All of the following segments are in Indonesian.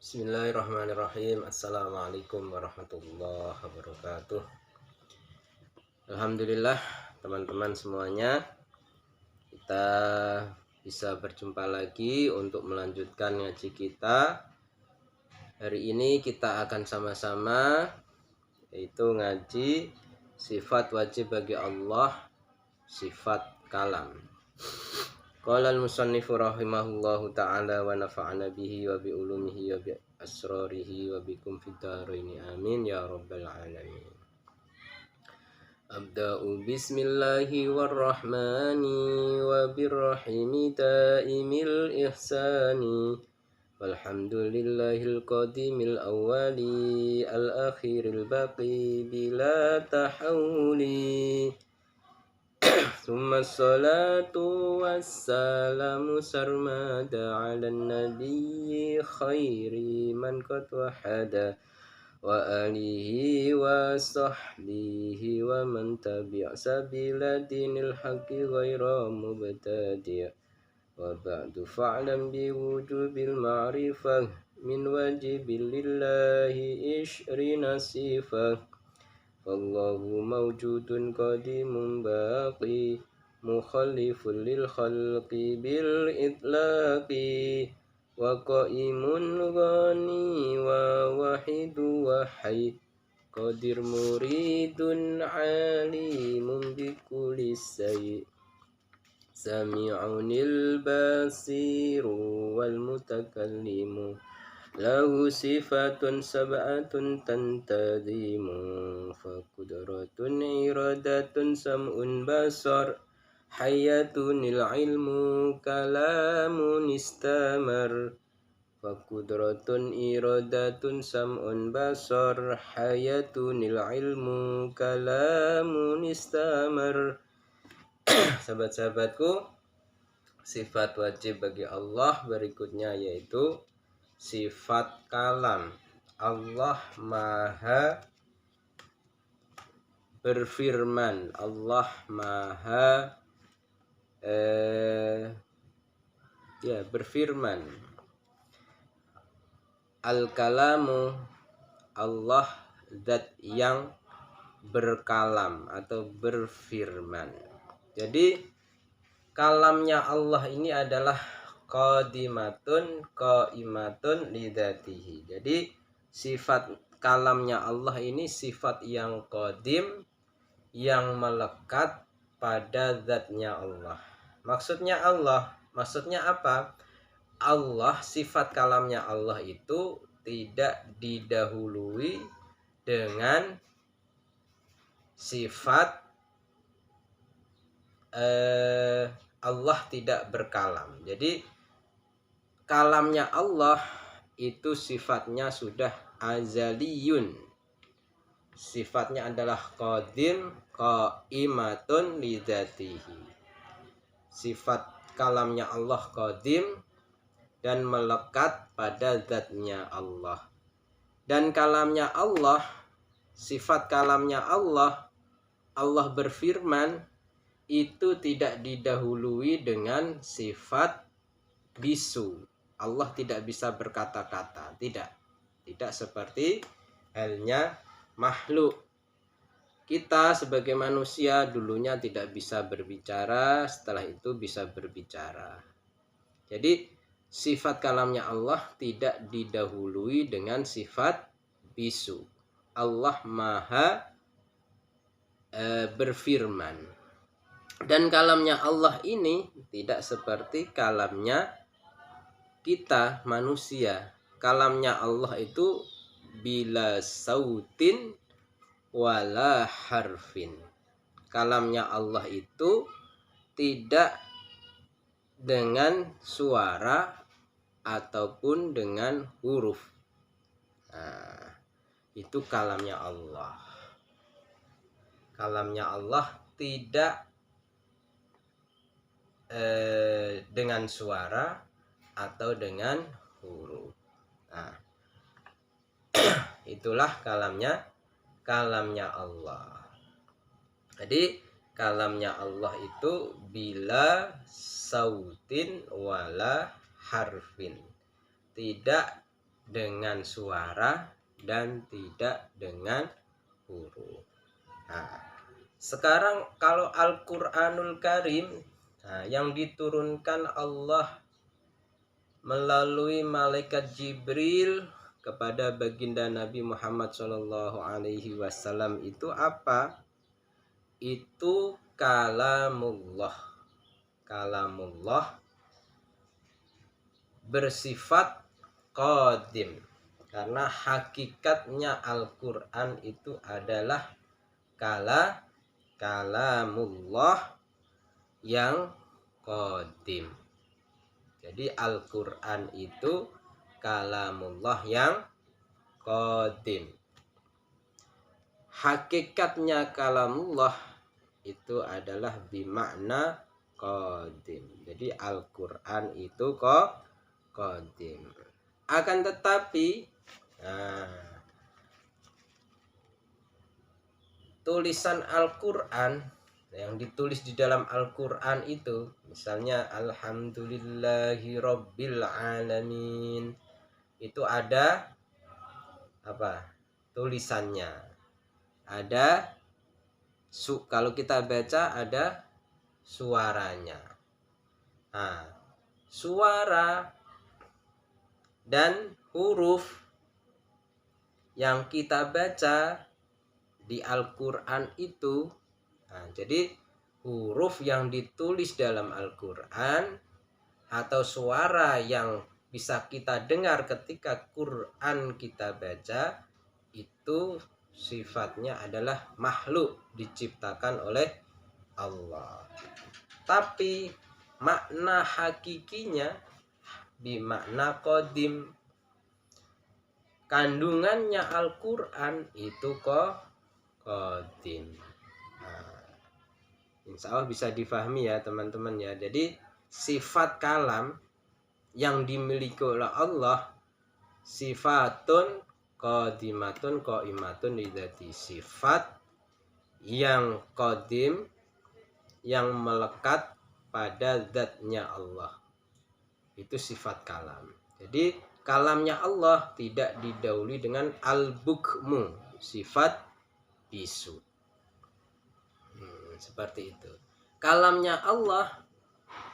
Bismillahirrahmanirrahim. Assalamualaikum warahmatullahi wabarakatuh. Alhamdulillah teman-teman semuanya, kita bisa berjumpa lagi untuk melanjutkan ngaji kita. Hari ini kita akan sama-sama yaitu ngaji sifat wajib bagi Allah, sifat kalam. Qala al-musannifu rahimahullahu ta'ala wa nafa'ana bihi wa bi ulumihi wa bi asrarihi wa bikum fid dharaini amin ya rabbal alamin. Abda'u bismillahi warrahmani wa birrahimi daimil ihsani walhamdulillahil qadimil awwali al-akhiril baqi bila tahawuli. Summa salatu wassalamu sarmada ala nabiyyi khairi man qad wahada wa alihi wa sahbihi wa man tabi'a sabila dinil haqqi ghaira mubtadi' wa ba'du fa'lam bi wujubil ma'rifah min wajibil lillahi ishrina sifah. Allahu mawjudun qadimun baqi mukhalifun lil khalqi bil itlaqi wa qaimun ghani wa wahidu wa hayy qadir muridun alimun bi kulli syai' sami'unil basiru wal mutakallimu lahu sifatun sab'atun tantadimu fa qudratun iradatun sam'un basar hayatunil ilmu kalamun istamar fa qudratun iradatun sam'un basar hayatunil ilmu kalamun istamar. Sahabat-sahabatku, sifat wajib bagi Allah berikutnya yaitu sifat kalam. Allah maha berfirman, Allah maha berfirman. Al-kalamu, Allah zat yang berkalam atau berfirman. Jadi kalamnya Allah ini adalah qadimatun qaimatun lidzatihi. Jadi sifat kalamnya Allah ini sifat yang qadim, yang melekat pada zatnya Allah. Maksudnya apa? Allah, sifat kalamnya Allah itu tidak didahului dengan sifat Allah tidak berkalam. Jadi kalamnya Allah itu sifatnya sudah azaliyun. Sifatnya adalah qadim qaimatun lidzatihi. Sifat kalamnya Allah qadim dan melekat pada zatnya Allah. Dan kalamnya Allah, sifat kalamnya Allah, Allah berfirman, itu tidak didahului dengan sifat bisu. Allah tidak bisa berkata-kata, tidak seperti halnya makhluk. Kita sebagai manusia dulunya tidak bisa berbicara, setelah itu bisa berbicara. Jadi sifat kalamnya Allah tidak didahului dengan sifat bisu. Allah maha berfirman. Dan kalamnya Allah ini tidak seperti kalamnya kita manusia. Kalamnya Allah itu bila sautin wala harfin. Kalamnya Allah itu tidak dengan suara ataupun dengan huruf. Nah, itu kalamnya Allah. Kalamnya Allah tidak dengan suara atau dengan huruf. Nah, itulah kalamnya Allah. Jadi kalamnya Allah itu bila sautin wala harfin, tidak dengan suara dan tidak dengan huruf. Nah, sekarang kalau Al-Qur'anul Karim, yang diturunkan Allah melalui malaikat Jibril kepada baginda Nabi Muhammad SAW itu apa? Itu kalamullah. Kalamullah bersifat qadim, karena hakikatnya Al-Qur'an itu adalah kalamullah yang qadim. Jadi Al-Qur'an itu kalamullah yang qadim. Hakikatnya kalamullah itu adalah bimakna qadim. Jadi Al-Qur'an itu qadim. Akan tetapi tulisan Al-Qur'an yang ditulis di dalam Al-Qur'an itu, misalnya Alhamdulillahi Rabbil Alamin, itu ada apa? Tulisannya. Ada kalau kita baca ada suaranya. Nah, suara dan huruf yang kita baca di Al-Qur'an itu, jadi huruf yang ditulis dalam Al-Qur'an atau suara yang bisa kita dengar ketika Quran kita baca itu sifatnya adalah makhluk diciptakan oleh Allah. Tapi makna hakikinya bimakna qadim. Kandungannya Al-Qur'an itu qadim. Insya Allah bisa difahami ya teman-teman ya. Jadi sifat kalam yang dimiliki oleh Allah sifatun qadimatun qaimatun lidzati, sifat yang qadim yang melekat pada zatnya Allah. Itu sifat kalam. Jadi kalamnya Allah tidak didahului dengan al-bukmu, sifat bisu. Seperti itu. Kalamnya Allah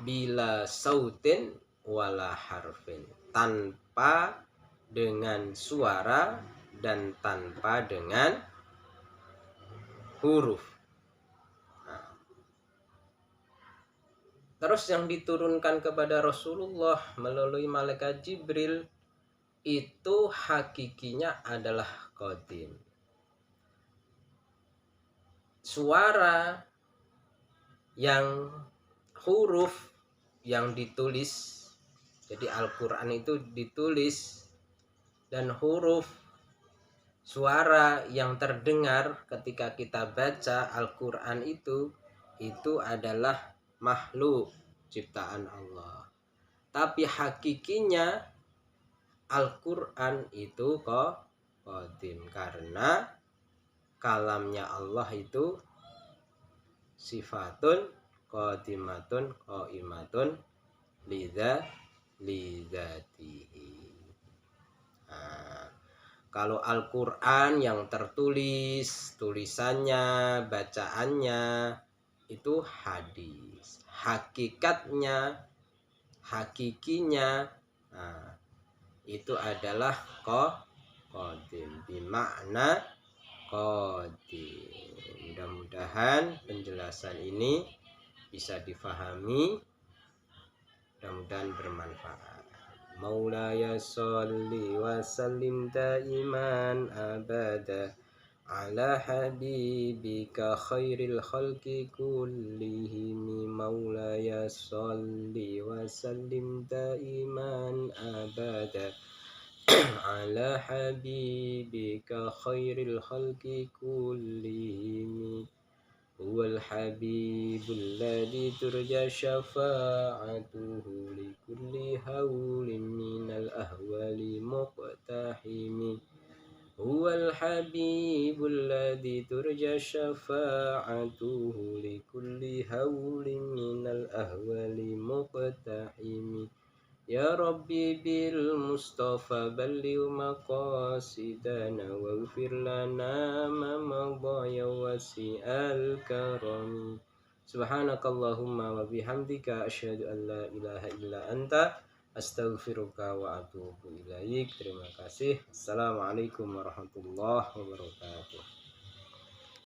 bila sautin wala harfin, tanpa dengan suara dan tanpa dengan huruf. Terus yang diturunkan kepada Rasulullah melalui malaikat Jibril itu hakikinya adalah qadim. Suara yang huruf yang ditulis, jadi Al-Qur'an itu ditulis, dan huruf suara yang terdengar ketika kita baca Al-Qur'an itu adalah makhluk ciptaan Allah. Tapi hakikinya Al-Qur'an itu qadim, karena kalamnya Allah itu sifatun qadimatun qaimatun lidzatihi. Kalau Al-Qur'an yang tertulis, tulisannya, bacaannya itu hadis. Hakikinya itu adalah qadim, bimakna qadim. Mudah-mudahan penjelasan ini bisa difahami, mudah-mudahan bermanfaat. Maulaya sholli wa sallim daiman abada ala habibika khairil khalqi kullihim. Maulaya sholli wa sallim daiman abada ala habibika khairil khalqi kullihim. Huwal habibul ladzi turja syafa'atuhu likulli haulin minal ahwali muqtahimi. Huwal habibul ladzi turja syafa'atuhu likulli haulin minal ahwali muqtahimi. Ya Rabbi bil Mustafa balligh maqasidana waghfir lana ma madha ya wasi'al karami. Subhanakallahumma wa bihamdika asyhadu an la ilaha illa anta astaghfiruka wa atubu ilaik. Terima kasih. Assalamualaikum warahmatullahi wabarakatuh.